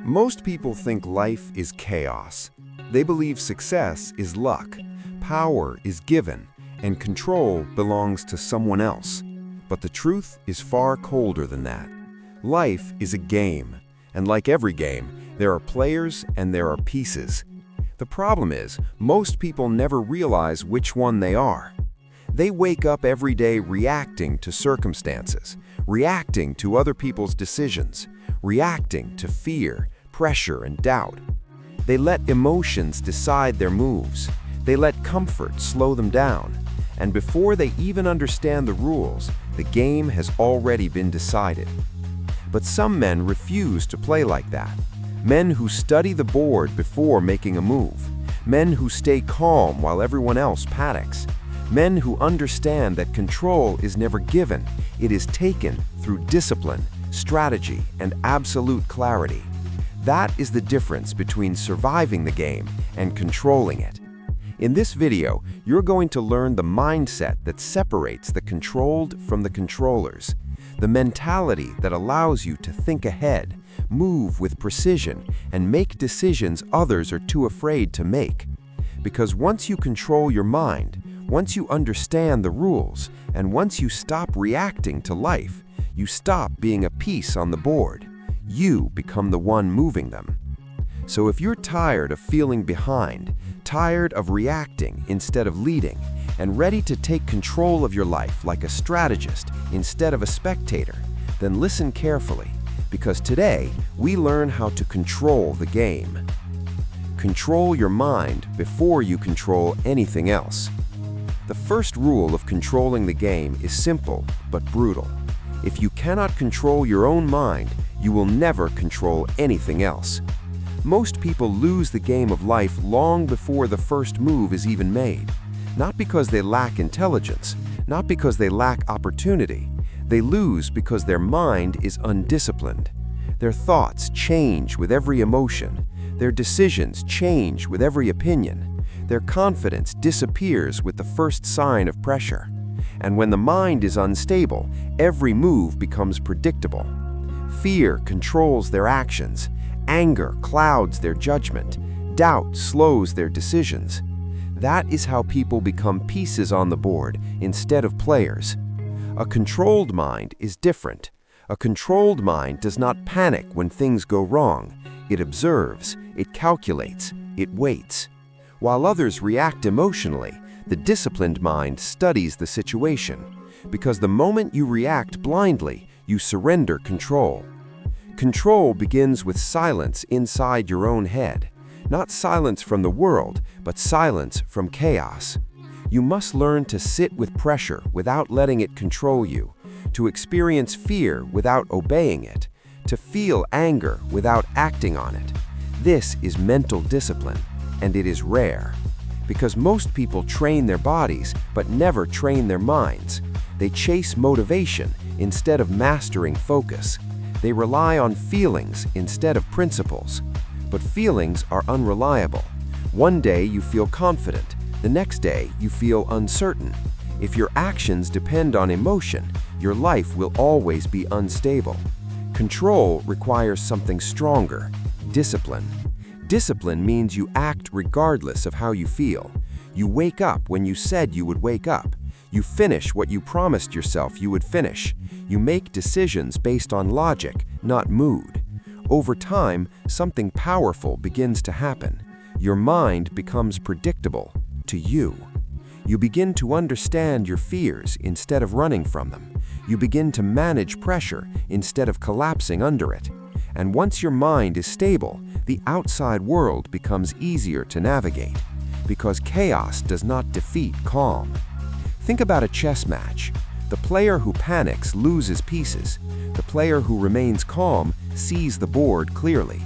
Most people think life is chaos. They believe success is luck, power is given, and control belongs to someone else. But the truth is far colder than that. Life is a game, and like every game, there are players and there are pieces. The problem is, most people never realize which one they are. They wake up every day reacting to circumstances, reacting to other people's decisions, reacting to fear, pressure, and doubt. They let emotions decide their moves. They let comfort slow them down. And before they even understand the rules, the game has already been decided. But some men refuse to play like that. Men who study the board before making a move. Men who stay calm while everyone else panics. Men who understand that control is never given, it is taken through discipline, strategy, and absolute clarity. That is the difference between surviving the game and controlling it. In this video, you're going to learn the mindset that separates the controlled from the controllers, the mentality that allows you to think ahead, move with precision, and make decisions others are too afraid to make. Because once you control your mind, once you understand the rules, and once you stop reacting to life, you stop being a piece on the board. You become the one moving them. So if you're tired of feeling behind, tired of reacting instead of leading, and ready to take control of your life like a strategist instead of a spectator, then listen carefully, because today we learn how to control the game. Control your mind before you control anything else. The first rule of controlling the game is simple but brutal. If you cannot control your own mind, you will never control anything else. Most people lose the game of life long before the first move is even made. Not because they lack intelligence, not because they lack opportunity. They lose because their mind is undisciplined. Their thoughts change with every emotion. Their decisions change with every opinion. Their confidence disappears with the first sign of pressure. And when the mind is unstable, every move becomes predictable. Fear controls their actions. Anger clouds their judgment. Doubt slows their decisions. That is how people become pieces on the board instead of players. A controlled mind is different. A controlled mind does not panic when things go wrong. It observes, it calculates, it waits. While others react emotionally, the disciplined mind studies the situation, because the moment you react blindly, you surrender control. Control begins with silence inside your own head, not silence from the world, but silence from chaos. You must learn to sit with pressure without letting it control you, to experience fear without obeying it, to feel anger without acting on it. This is mental discipline. And it is rare, because most people train their bodies but never train their minds. They chase motivation instead of mastering focus. They rely on feelings instead of principles. But feelings are unreliable. One day you feel confident, the next day you feel uncertain. If your actions depend on emotion, your life will always be unstable. Control requires something stronger: discipline. Discipline means you act regardless of how you feel. You wake up when you said you would wake up. You finish what you promised yourself you would finish. You make decisions based on logic, not mood. Over time, something powerful begins to happen. Your mind becomes predictable to you. You begin to understand your fears instead of running from them. You begin to manage pressure instead of collapsing under it. And once your mind is stable, the outside world becomes easier to navigate, because chaos does not defeat calm. Think about a chess match. The player who panics loses pieces. The player who remains calm sees the board clearly.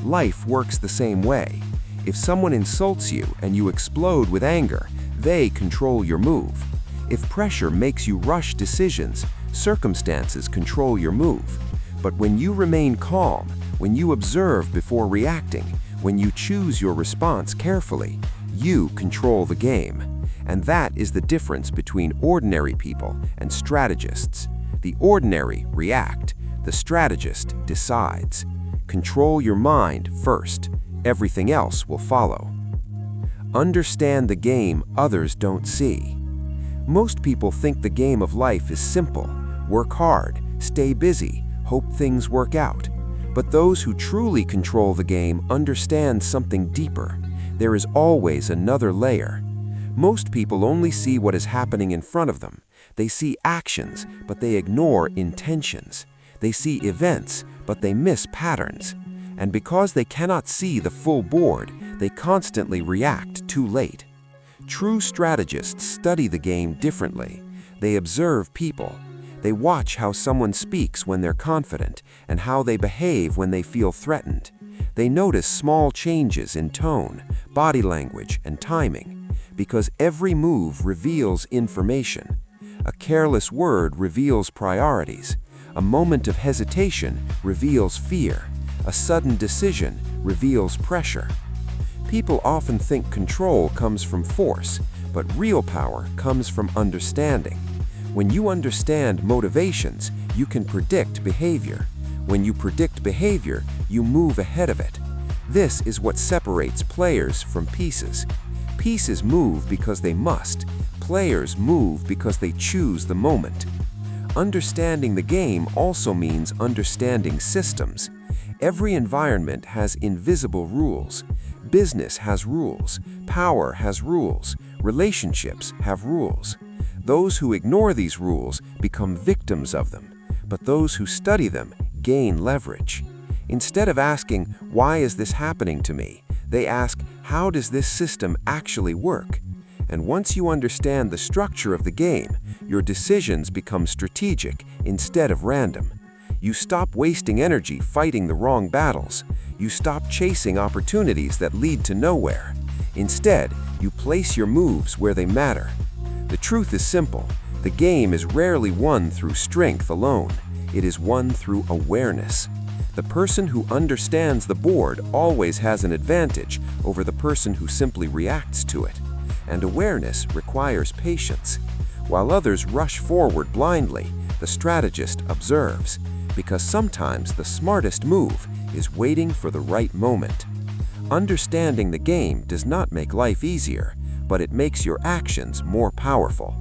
Life works the same way. If someone insults you and you explode with anger, they control your move. If pressure makes you rush decisions, circumstances control your move. But when you remain calm, when you observe before reacting, when you choose your response carefully, you control the game. And that is the difference between ordinary people and strategists. The ordinary react, the strategist decides. Control your mind first. Everything else will follow. Understand the game others don't see. Most people think the game of life is simple. Work hard, stay busy, hope things work out. But those who truly control the game understand something deeper. There is always another layer. Most people only see what is happening in front of them. They see actions, but they ignore intentions. They see events, but they miss patterns. And because they cannot see the full board, they constantly react too late. True strategists study the game differently. They observe people. They watch how someone speaks when they're confident and how they behave when they feel threatened. They notice small changes in tone, body language, and timing, because every move reveals information. A careless word reveals priorities. A moment of hesitation reveals fear. A sudden decision reveals pressure. People often think control comes from force, but real power comes from understanding. When you understand motivations, you can predict behavior. When you predict behavior, you move ahead of it. This is what separates players from pieces. Pieces move because they must. Players move because they choose the moment. Understanding the game also means understanding systems. Every environment has invisible rules. Business has rules. Power has rules. Relationships have rules. Those who ignore these rules become victims of them, but those who study them gain leverage. Instead of asking, "Why is this happening to me?" they ask, "How does this system actually work?" And once you understand the structure of the game, your decisions become strategic instead of random. You stop wasting energy fighting the wrong battles. You stop chasing opportunities that lead to nowhere. Instead, you place your moves where they matter. The truth is simple. The game is rarely won through strength alone. It is won through awareness. The person who understands the board always has an advantage over the person who simply reacts to it. And awareness requires patience. While others rush forward blindly, the strategist observes, because sometimes the smartest move is waiting for the right moment. Understanding the game does not make life easier, but it makes your actions more powerful.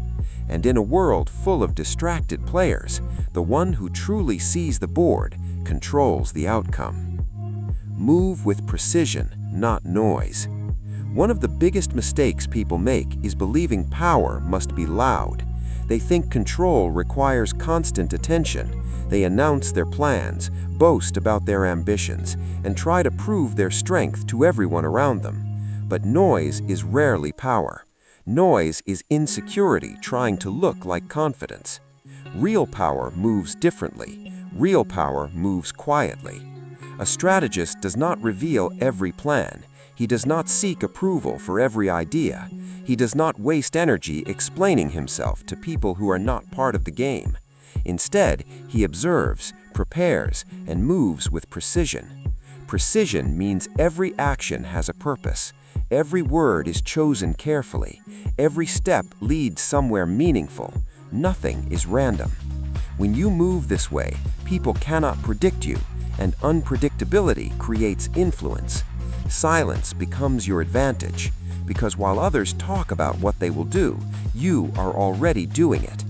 And in a world full of distracted players, the one who truly sees the board controls the outcome. Move with precision, not noise. One of the biggest mistakes people make is believing power must be loud. They think control requires constant attention. They announce their plans, boast about their ambitions, and try to prove their strength to everyone around them. But noise is rarely power. Noise is insecurity trying to look like confidence. Real power moves differently. Real power moves quietly. A strategist does not reveal every plan. He does not seek approval for every idea. He does not waste energy explaining himself to people who are not part of the game. Instead, he observes, prepares, and moves with precision. Precision means every action has a purpose. Every word is chosen carefully. Every step leads somewhere meaningful. Nothing is random. When you move this way, people cannot predict you, and unpredictability creates influence. Silence becomes your advantage, because while others talk about what they will do, you are already doing it.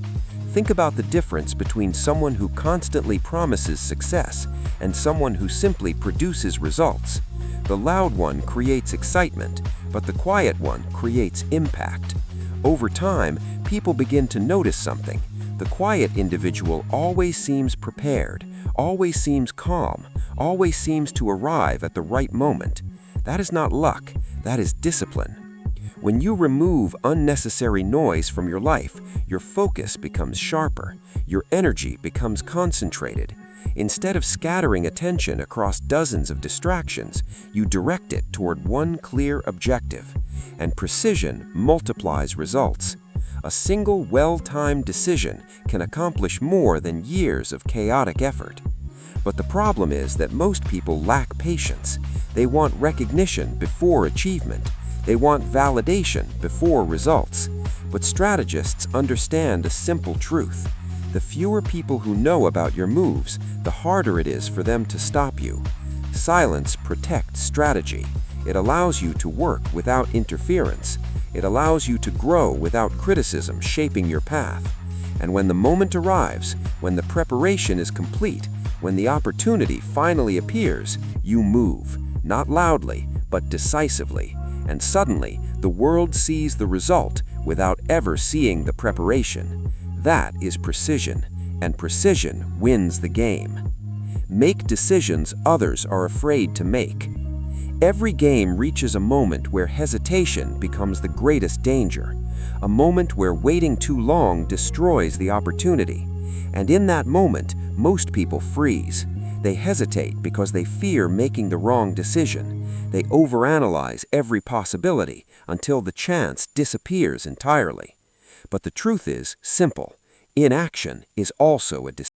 Think about the difference between someone who constantly promises success and someone who simply produces results. The loud one creates excitement, but the quiet one creates impact. Over time, people begin to notice something. The quiet individual always seems prepared, always seems calm, always seems to arrive at the right moment. That is not luck, that is discipline. When you remove unnecessary noise from your life, your focus becomes sharper, your energy becomes concentrated. Instead of scattering attention across dozens of distractions, you direct it toward one clear objective. And precision multiplies results. A single well-timed decision can accomplish more than years of chaotic effort. But the problem is that most people lack patience. They want recognition before achievement. They want validation before results. But strategists understand a simple truth. The fewer people who know about your moves, the harder it is for them to stop you. Silence protects strategy. It allows you to work without interference. It allows you to grow without criticism shaping your path. And when the moment arrives, when the preparation is complete, when the opportunity finally appears, you move, not loudly, but decisively. And suddenly, the world sees the result without ever seeing the preparation. That is precision, and precision wins the game. Make decisions others are afraid to make. Every game reaches a moment where hesitation becomes the greatest danger, a moment where waiting too long destroys the opportunity. And in that moment, most people freeze. They hesitate because they fear making the wrong decision. They overanalyze every possibility until the chance disappears entirely. But the truth is simple. Inaction is also a decision.